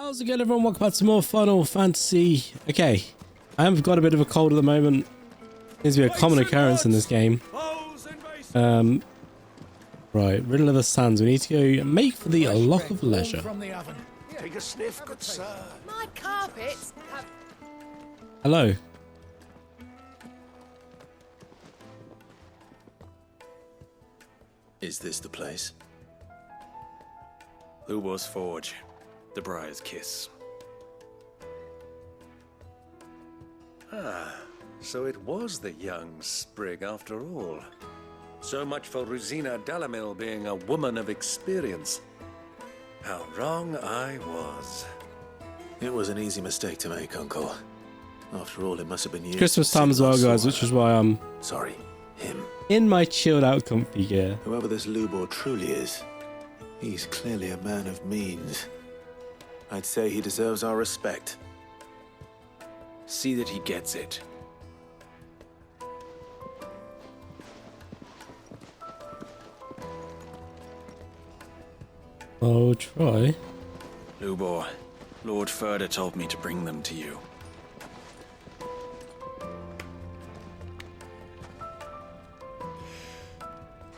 How's it going, everyone? Welcome back to more Final Fantasy. Okay, I have got a bit of a cold at the moment. Seems to be a common occurrence in this game. Right, Riddle of the Sands. We need to go make for the Lock of Leisure. Take a sniff, good sir. My carpets have... Hello. Is this the place? Who was Forge? The Briar's Kiss. Ah, so it was the young sprig after all. So much for Rosina Dalamil being a woman of experience. How wrong I was. It was an easy mistake to make, Uncle. After all, it must have been years. Christmas time as well, guys, which is why I'm him. In my chilled out comfy gear. Whoever this Lubor truly is, he's clearly a man of means. I'd say he deserves our respect. See that he gets it. I'll try. Lubor, Lord Furder told me to bring them to you.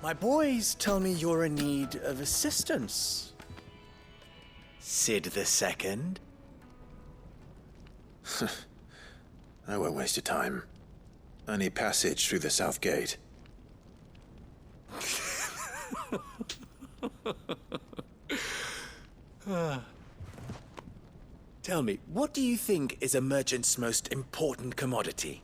My boys tell me you're in need of assistance. Sid the Second? I won't waste your time. I need passage through the south gate. Tell me, what do you think is a merchant's most important commodity?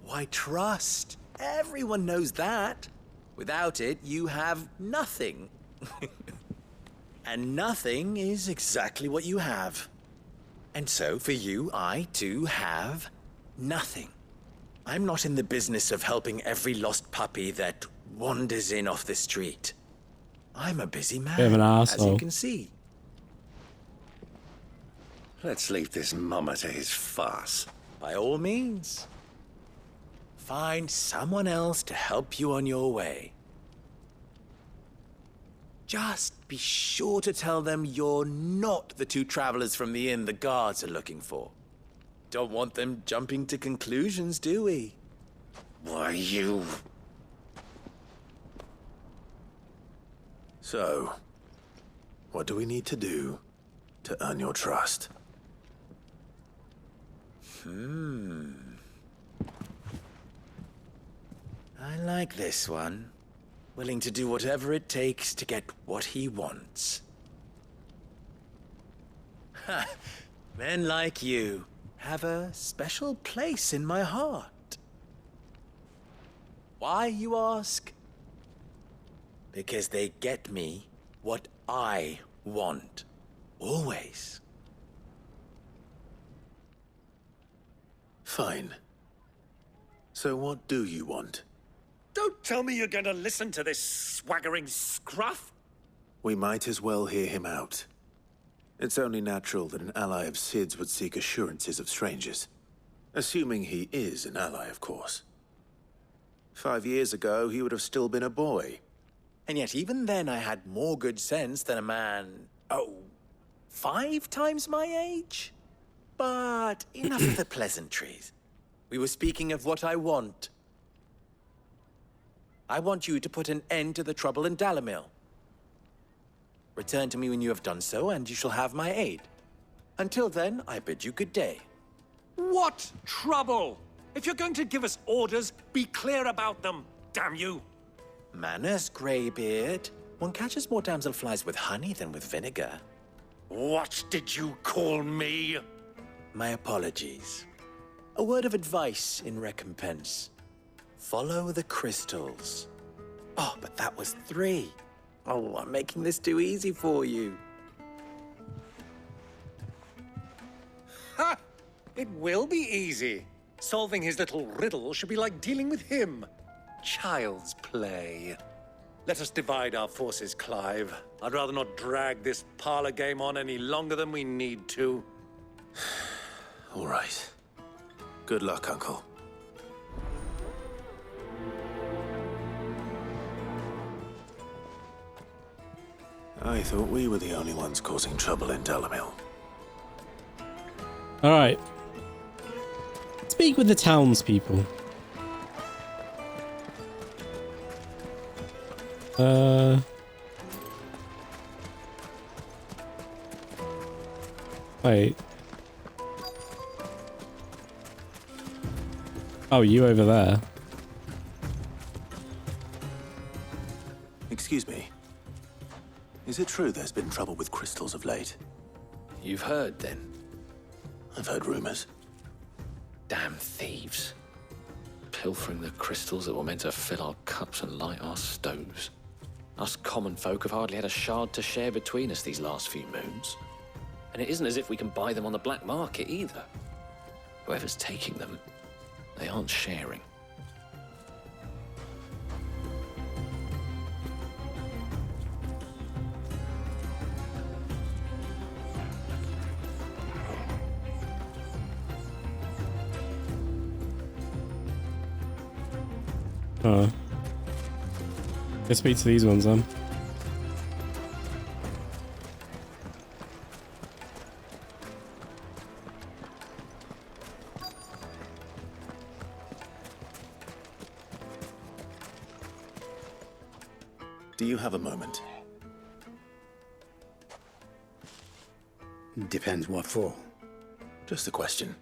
Why, trust. Everyone knows that. Without it, you have nothing. And nothing is exactly what you have. And so, for you, I, too, have nothing. I'm not in the business of helping every lost puppy that wanders in off the street. I'm a busy man, Bit of an as arsehole. you can see. Let's leave this mummer to his farce. By all means. Find someone else to help you on your way. Just be sure to tell them you're not the two travelers from the inn the guards are looking for. Don't want them jumping to conclusions, do we? Why, you... So, what do we need to do to earn your trust? I like this one. Willing to do whatever it takes to get what he wants. Ha! Men like you have a special place in my heart. Why, you ask? Because they get me what I want. Always. Fine. So what do you want? Don't tell me you're going to listen to this swaggering scruff! We might as well hear him out. It's only natural that an ally of Sid's would seek assurances of strangers. Assuming he is an ally, of course. 5 years ago, he would have still been a boy. And yet even then I had more good sense than a man, 5 times my age? But enough of the pleasantries. We were speaking of what I want. I want you to put an end to the trouble in Dalamil. Return to me when you have done so, and you shall have my aid. Until then, I bid you good day. What trouble? If you're going to give us orders, be clear about them, damn you! Manners, Greybeard. One catches more damselflies with honey than with vinegar. What did you call me? My apologies. A word of advice in recompense. Follow the crystals. Oh, but that was 3. Oh, I'm making this too easy for you. Ha! It will be easy. Solving his little riddle should be like dealing with him. Child's play. Let us divide our forces, Clive. I'd rather not drag this parlor game on any longer than we need to. All right. Good luck, Uncle. I thought we were the only ones causing trouble in Dalamil. Alright. Speak with the townspeople. Wait. Oh, you over there. Excuse me. Is it true there's been trouble with crystals of late? You've heard, then? I've heard rumors. Damn thieves. Pilfering the crystals that were meant to fill our cups and light our stoves. Us common folk have hardly had a shard to share between us these last few moons. And it isn't as if we can buy them on the black market either. Whoever's taking them, they aren't sharing. Oh. Let's speak to these ones then. Do you have a moment? Depends what for. Just a question.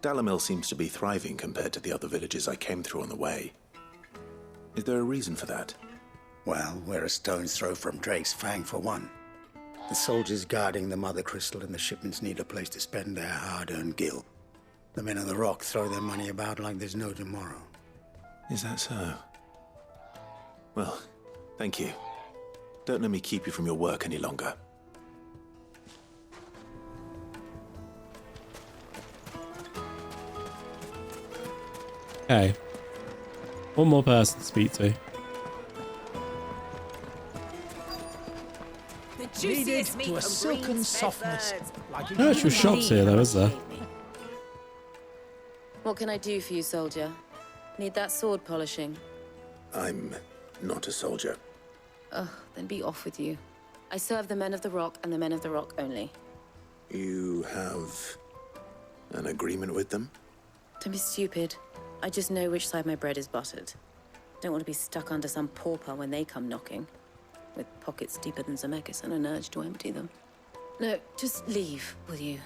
Dalamil seems to be thriving compared to the other villages I came through on the way. Is there a reason for that? Well, we're a stone's throw from Drake's Fang for one. The soldiers guarding the Mother Crystal and the shipments need a place to spend their hard-earned gil. The men of the Rock throw their money about like there's no tomorrow. Is that so? Well, thank you. Don't let me keep you from your work any longer. Okay. One more person to speak to. The juiciest meat to a from silken green-fed softness, birds. like No actual shops here though, is there? What can I do for you, soldier? Need that sword polishing? I'm not a soldier. Ugh, then be off with you. I serve the men of the Rock and the men of the Rock only. You have an agreement with them? Don't be stupid. I just know which side my bread is buttered. Don't want to be stuck under some pauper when they come knocking. With pockets deeper than Zemeckis and an urge to empty them. No, just leave, will you?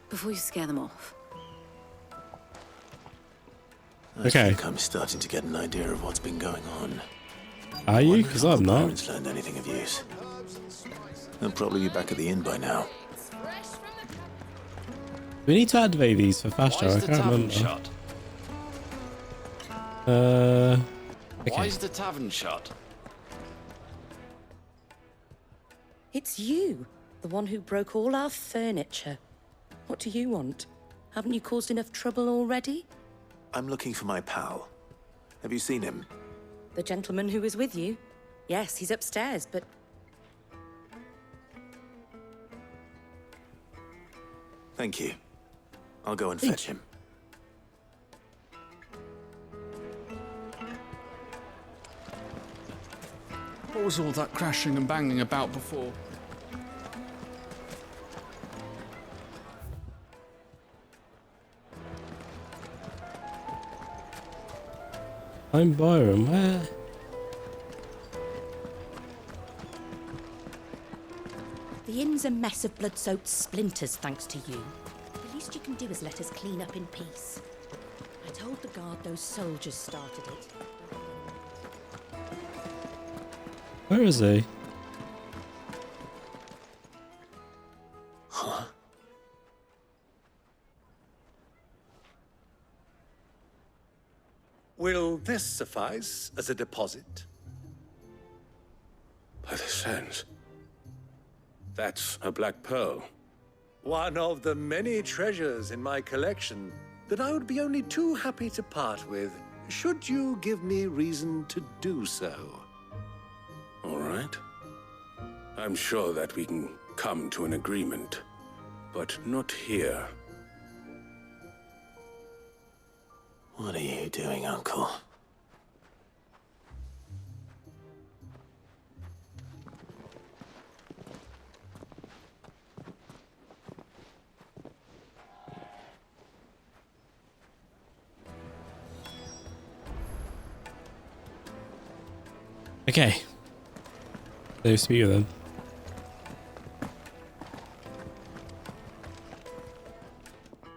Before you scare them off. I Okay. think I'm starting to get an idea of what's been going on. Are you? Wonder Because if I'm the not. parents learned anything of use. They'll probably be back at the inn by now. We need to activate these for fast Why travel. is I the can't tavern remember. shut? Okay. Why is the tavern shut? It's you, the one who broke all our furniture. What do you want? Haven't you caused enough trouble already? I'm looking for my pal. Have you seen him? The gentleman who was with you? Yes, he's upstairs, but Thank you. I'll go and fetch him. What was all that crashing and banging about before? I'm Byron. Where? the inn's a mess of blood-soaked splinters thanks to you. The least you can do is let us clean up in peace. I told the guard those soldiers started it. Where is he? Huh? Will this suffice as a deposit? By the sands. That's a black pearl. One of the many treasures in my collection that I would be only too happy to part with, should you give me reason to do so. All right. I'm sure that we can come to an agreement, but not here. What are you doing, Uncle? Okay. So speak with them.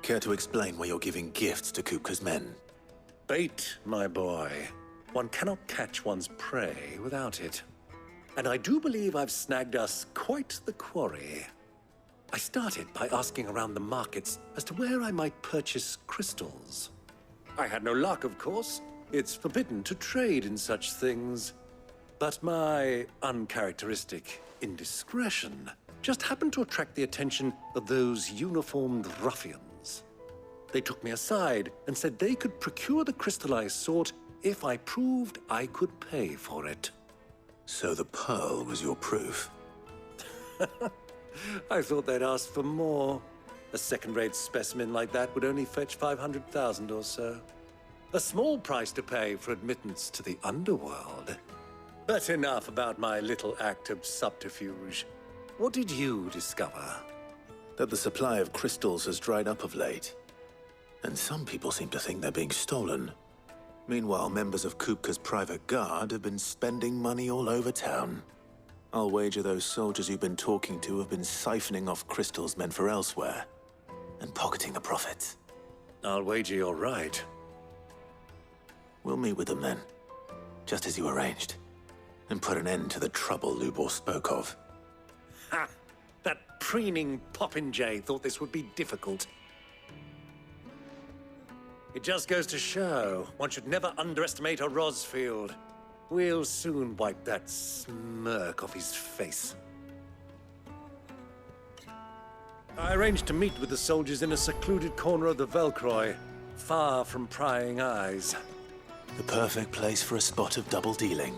Care to explain why you're giving gifts to Kupka's men? Bait, my boy. One cannot catch one's prey without it. And I do believe I've snagged us quite the quarry. I started by asking around the markets as to where I might purchase crystals. I had no luck, of course. It's forbidden to trade in such things. But my uncharacteristic indiscretion just happened to attract the attention of those uniformed ruffians. They took me aside and said they could procure the crystal I sought if I proved I could pay for it. So the pearl was your proof? I thought they'd ask for more. A second-rate specimen like that would only fetch 500,000 or so. A small price to pay for admittance to the underworld. But enough about my little act of subterfuge. What did you discover? That the supply of crystals has dried up of late. And some people seem to think they're being stolen. Meanwhile, members of Kupka's private guard have been spending money all over town. I'll wager those soldiers you've been talking to have been siphoning off crystals meant for elsewhere, and pocketing the profits. I'll wager you're right. We'll meet with them then, just as you arranged, and put an end to the trouble Lubor spoke of. Ha! That preening popinjay thought this would be difficult. It just goes to show, one should never underestimate a Rosfield. We'll soon wipe that smirk off his face. I arranged to meet with the soldiers in a secluded corner of the Velcroy, far from prying eyes. The perfect place for a spot of double dealing.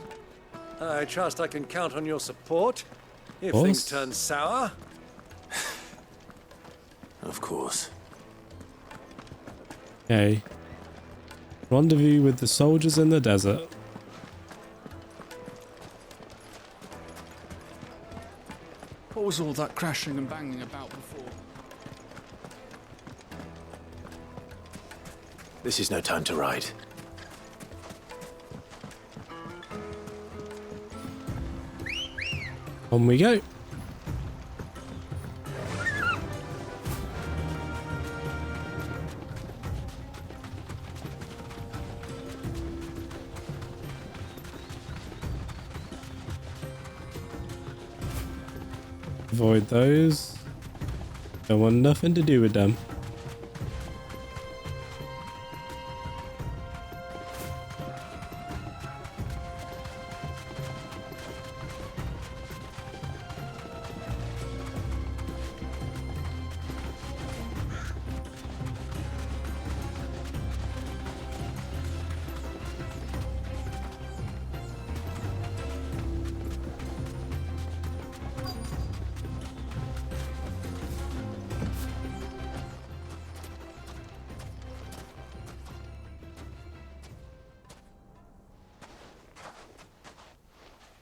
I trust I can count on your support, if things turn sour. Of course. Okay. Rendezvous with the soldiers in the desert. What was all that crashing and banging about before? This is no time to ride. On we go. Avoid those. Don't want nothing to do with them.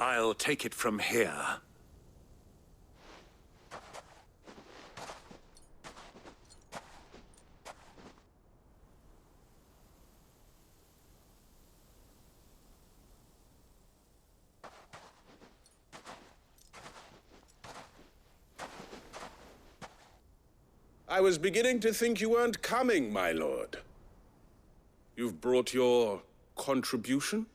I'll take it from here. I was beginning to think you weren't coming, my lord. You've brought your contribution?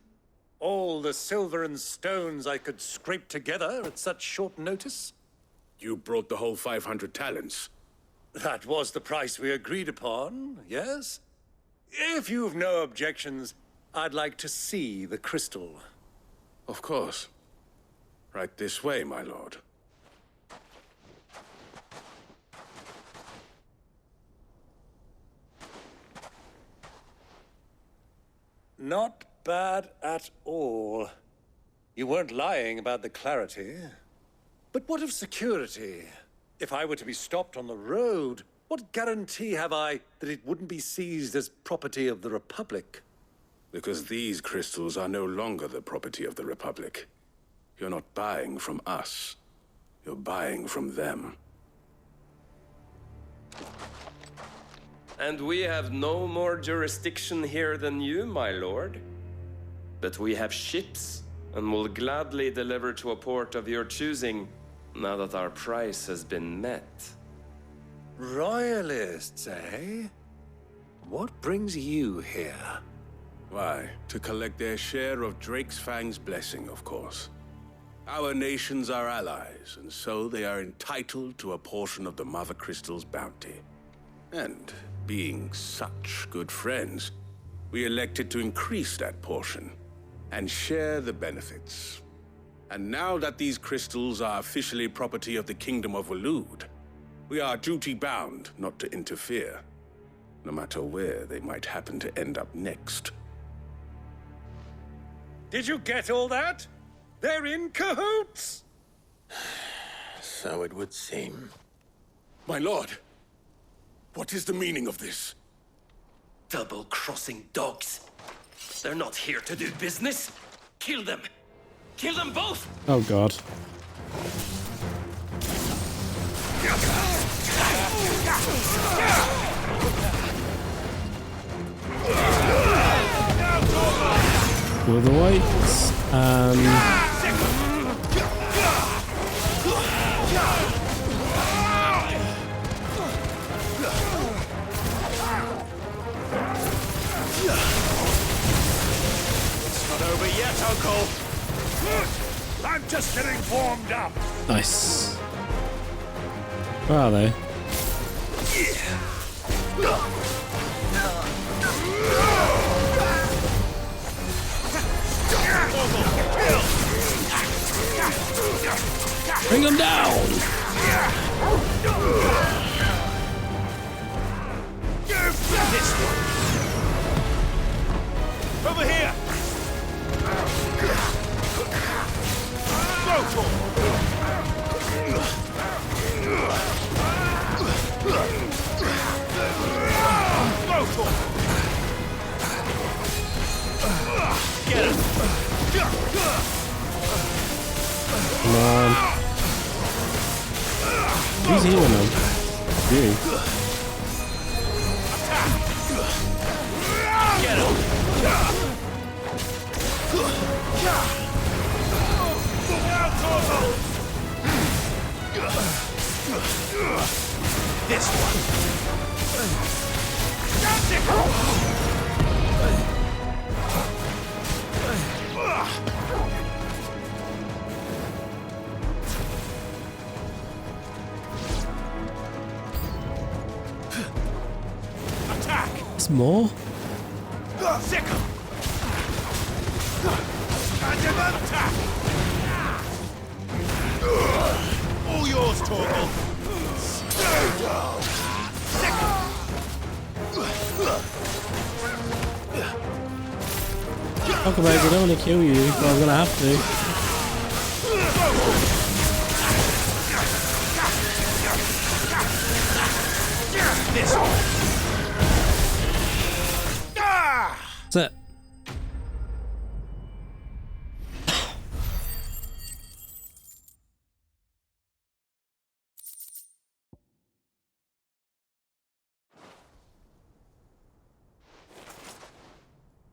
All the silver and stones I could scrape together at such short notice? You brought the whole 500 talents. That was the price we agreed upon, yes? If you've no objections, I'd like to see the crystal. Of course. Right this way, my lord. Not bad at all. You weren't lying about the clarity. But what of security? If I were to be stopped on the road, what guarantee have I that it wouldn't be seized as property of the Republic? Because these crystals are no longer the property of the Republic. You're not buying from us. You're buying from them. And we have no more jurisdiction here than you, my lord. But we have ships and will gladly deliver to a port of your choosing, now that our price has been met. Royalists, eh? What brings you here? Why, to collect their share of Drake's Fang's blessing, of course. Our nations are allies, and so they are entitled to a portion of the Mother Crystal's bounty. And being such good friends, we elected to increase that portion and share the benefits. And now that these crystals are officially property of the Kingdom of Waloed, we are duty-bound not to interfere, no matter where they might happen to end up next. Did you get all that? They're in cahoots! So it would seem. My lord, what is the meaning of this? Double-crossing dogs. They're not here to do business. Kill them. Kill them both! Oh god. With the weights, It's not over yet, Uncle! I'm just getting warmed up! nice. Where are they? Bring them down! This one! Over here! Go for Get him! Come on. Who's healing them? You. Get him! This one! Attack! There's more? Sick him! Attack! All yours, Torgal! Stay down! Sick him! Talk about it, I don't want to kill you, but I'm gonna have to. This one! That's it.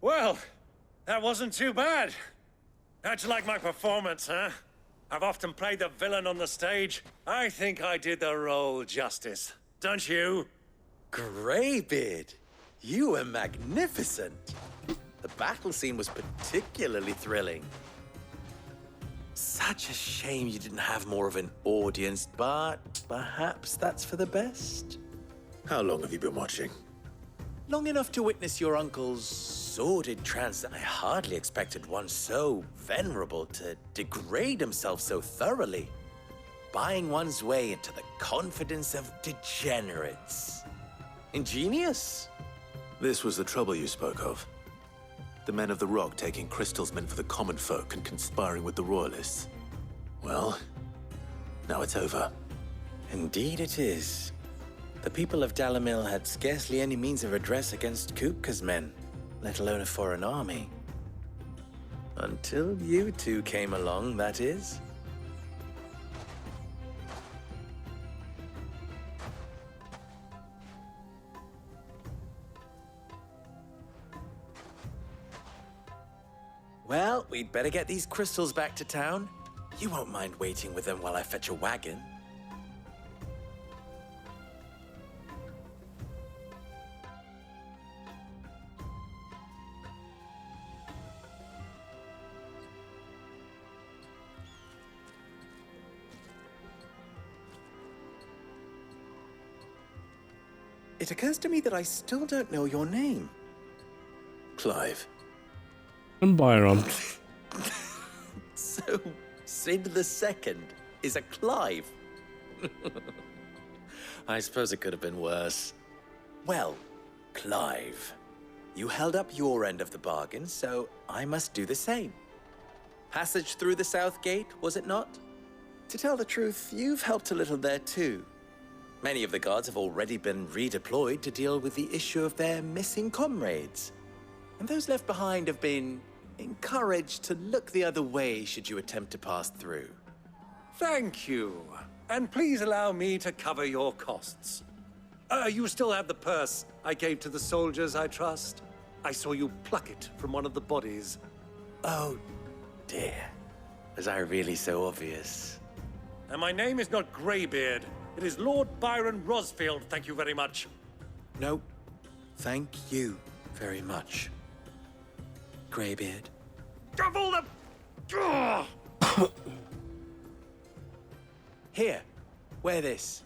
Well, that wasn't too bad. How'd you like my performance, huh? I've often played the villain on the stage. I think I did the role justice. Don't you? Greybeard, you were magnificent. The battle scene was particularly thrilling. Such a shame you didn't have more of an audience, but perhaps that's for the best. How long have you been watching? Long enough to witness your uncle's sordid trance. I hardly expected one so venerable to degrade himself so thoroughly. Buying one's way into the confidence of degenerates. Ingenious. This was the trouble you spoke of. The men of the Rock taking crystals meant for the common folk and conspiring with the Royalists. Well, now it's over. Indeed it is. The people of Dalamil had scarcely any means of redress against Kupka's men, let alone a foreign army. Until you two came along, that is. Well, we'd better get these crystals back to town. You won't mind waiting with them while I fetch a wagon. It occurs to me that I still don't know your name. Clive. And Byron. So, Sid the Second is a Clive. I suppose it could have been worse. Well, Clive, you held up your end of the bargain, so I must do the same. Passage through the South Gate, was it not? To tell the truth, you've helped a little there too. Many of the guards have already been redeployed to deal with the issue of their missing comrades. And those left behind have been encouraged to look the other way should you attempt to pass through. Thank you. And please allow me to cover your costs. You still have the purse I gave to the soldiers, I trust? I saw you pluck it from one of the bodies. Oh, dear. Was I really so obvious? And my name is not Greybeard. It is Lord Byron Rosfield, thank you very much. No, thank you very much, Greybeard. Of all the... Here, wear this.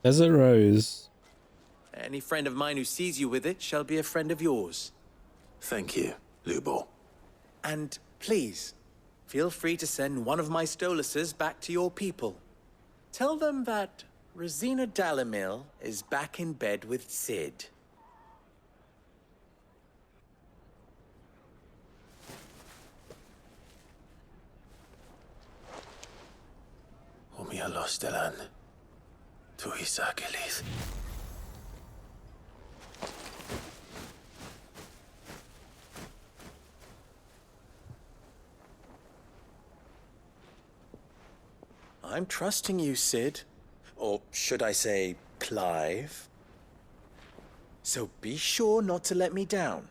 Desert Rose. Any friend of mine who sees you with it shall be a friend of yours. Thank you, Lubor. And please, feel free to send one of my Stoluses back to your people. Tell them that Rosina Dalamil is back in bed with Sid. Omia Lostelan. Tu escalate. I'm trusting you, Sid. Or should I say, Clive? So be sure not to let me down.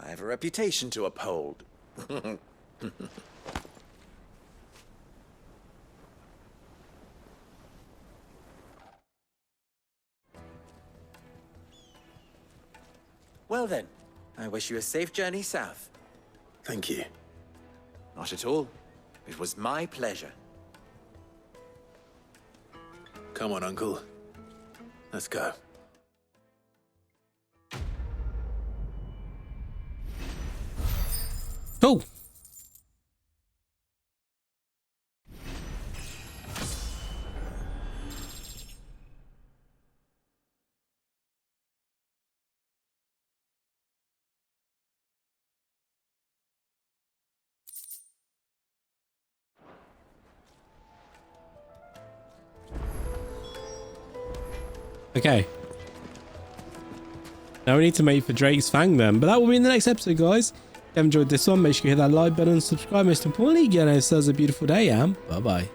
I have a reputation to uphold. Well then, I wish you a safe journey south. Thank you. Not at all. It was my pleasure. Come on, Uncle. Let's go. Cool. Okay. Now we need to make for Drake's Fang then, but that will be in the next episode, guys. If you have enjoyed this one, make sure you hit that like button and subscribe. Most importantly, get yourselves a beautiful day, and bye-bye.